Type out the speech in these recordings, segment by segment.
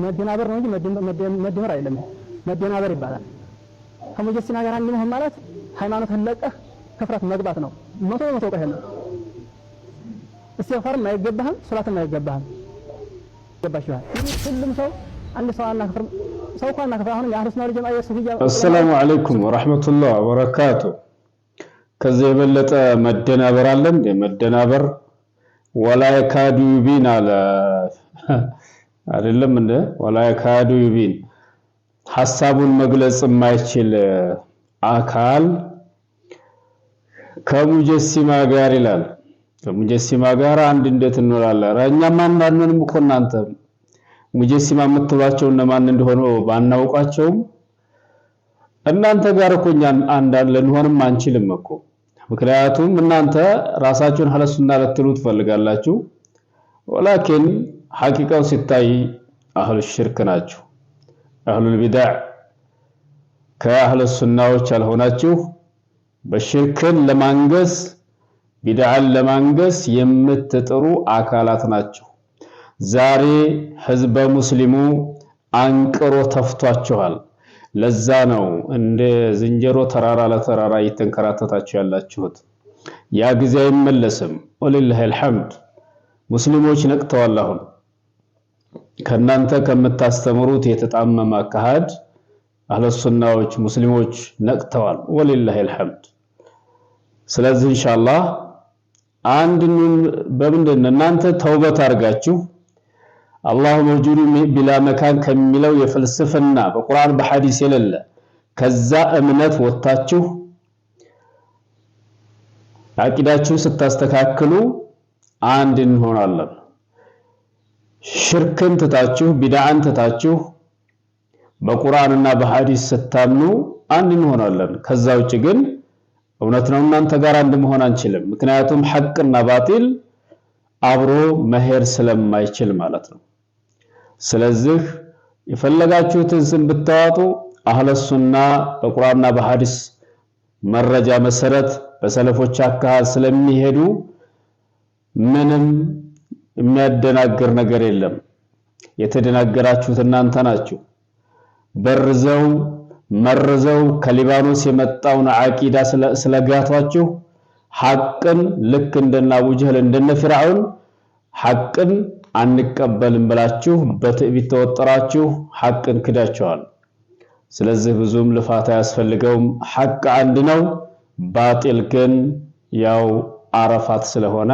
መደናበር ነው እንጂ መደመር አይደለም መደናበር ይባላል ከሙጀሲማ ጋር አንድ መሆን ማለት ሃይማኖትን ለቀህ ከፍራት መግባት ነው መቶ ቀህ ነው استغفار ما يجبهم صلاة ما يجبهم جبشوا كلهم سو عند سواء كفر سو كان كفر هون يحرس نار الجماعة الصوفية. السلام عليكم ورحمة الله وبركاته. كذا بلت مدنا برالن مدنا بر ولا يكاد يبين على አይደለም እንደ ولا يكاد يبين ሐሳቡን መግለጽ የማይችል አካል ከሙጀሲማ ጋር ይላል ከሙጀሲማ ጋር አንድ እንዴት እንኖራለን እኛማ አንዳንንም እኮ እናንተ ሙጀሲማ የምትሏቸው እነማን እንደሆነ ባናውቃቸውም እናንተ ጋር እኮ አንድ ልንሆንም አንችልም እኮ ምክንያቱም እናንተ ራሳችሁን ሐለሱና ለትሉ ትፈልጋላችሁ ولكن ሐቂቃው ሲታይ አህሉ ሽርክ ናችሁ አህሉ ቢድዓ ከአህሉ ሱናዎች ያልሆናችሁ በሽርክን ለማንገስ ቢድዓን ለማንገስ የምትጥሩ አካላት ናቸው ዛሬ ህዝበ ሙስሊሙ አንቅሮ ተፍቷቸዋል ለዛ ነው እንደ ዝንጀሮ ተራራ ለተራራ እየተንከራተታችሁ ያላችሁት ያ ጊዜ አይመለስም ወሊላሂ አልሐምድ ሙስሊሞች ነቅተዋል አሁን ከናንተ ከምታስተምሩት የተጣመመ አካሃድ አህሉ ሱናዎች ሙስሊሞች ነቅተዋል ወሊላሂ አልሐምድ ስለዚህ ኢንሻአላህ አንድን በመንደን እናንተ ተውበት አርጋችሁ አላሁ መውጁድ ቢላ መካን ከሚለው የፍልስፍና በቁርአን በሐዲስ የሌለ ከዛ እምነት ወጣችሁ አቂዳችሁ ስታስተካክሉ አንድ እንሆናለን ሽርክን ተታችሁ ቢድዓን ተታችሁ በቁርአንና በሐዲስ ስታምኑ አንድ እንሆናለን ከዛ ውጭ ግን እውነት ነው እናንተ ጋር አንድ መሆን አንችልም ምክንያቱም ሐቅና ባጢል አብሮ መሄድ ስለማይችል ማለት ነው ስለዚህ የፈለጋችሁትን ስም ብታዋጡ አህለ ሱና በቁርአንና በሐዲስ መረጃ መሰረት በሰለፎች አካል ስለሚሄዱ ምንም የሚያደናግር ነገር የለም የተደናገራችሁት እናንተ ናችሁ በርዘው መርዘው ከሊባኖስ የመጣውን አቂዳ ስለጋቷችሁ ሐቅን ልክ እንደና አቡጀህል እንደነ ፍርዓውን ሐቅን አንቀበልም ብላችሁ በትዕቢት ተወጠራችሁ ሐቅን ክዳችኋል ስለዚህ ብዙም ልፋት አያስፈልገውም ሐቅ አንድ ነው ባጢል ግን ያው አረፋት ስለሆነ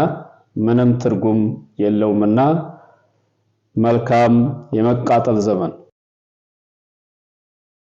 ምንም ትርጉም የለውምና መልካም የመቃጠል ዘመን